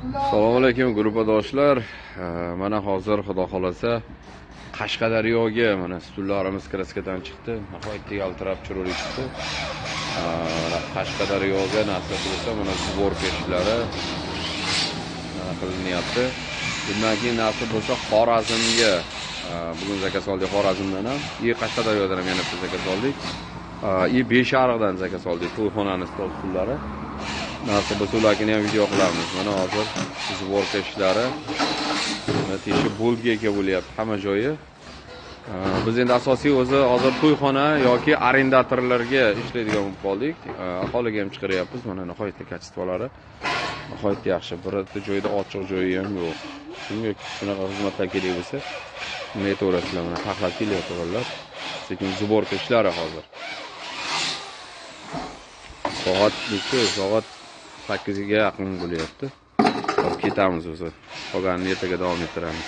Assalomu alaykum guruhdoshlar. Mana hozir xudo xolasa Qashqadaryoga mana stullarimiz kraskadan chiqdi. Nihoyatda yaltirab chiroyli chiqdi. Qashqadaryoga nasib bo'lsa mana sborka ishlari qilinyapti. Bundan keyin nasib bo'lsa Xorazmga bugun zakaz oldik Xorazmdan ham, Qashqadaryodan ham yana zakaz oldik. Beshariqdan zakaz oldik to'yxonani stullari. Nasib bo'lsa ularni ham video qilamiz. Mana hozir sborka ishlari natija bo'lgiga bo'lyapti hamma joyi. Biz endi asosiy o'zi hozir to'yxona yoki arendatorlarga ishlaydigan bo'lib qoldik. Aholiga ham chiqaryapmiz. Mana nihoyatda kachistvalari nihoyatda yaxshi. Birorta joyda ochiq joyi ham yo'q. Shunga shunaqa xizmatlar kerak bo'lsa, nima aytaverasizlar, mana taxlab kelyaptilar. Lekin sborka ishlari hozir. Soat 8 ga yaqin bo'lyapti. Ketamiz o'zi. Qolganini ertaga davom ettiramiz.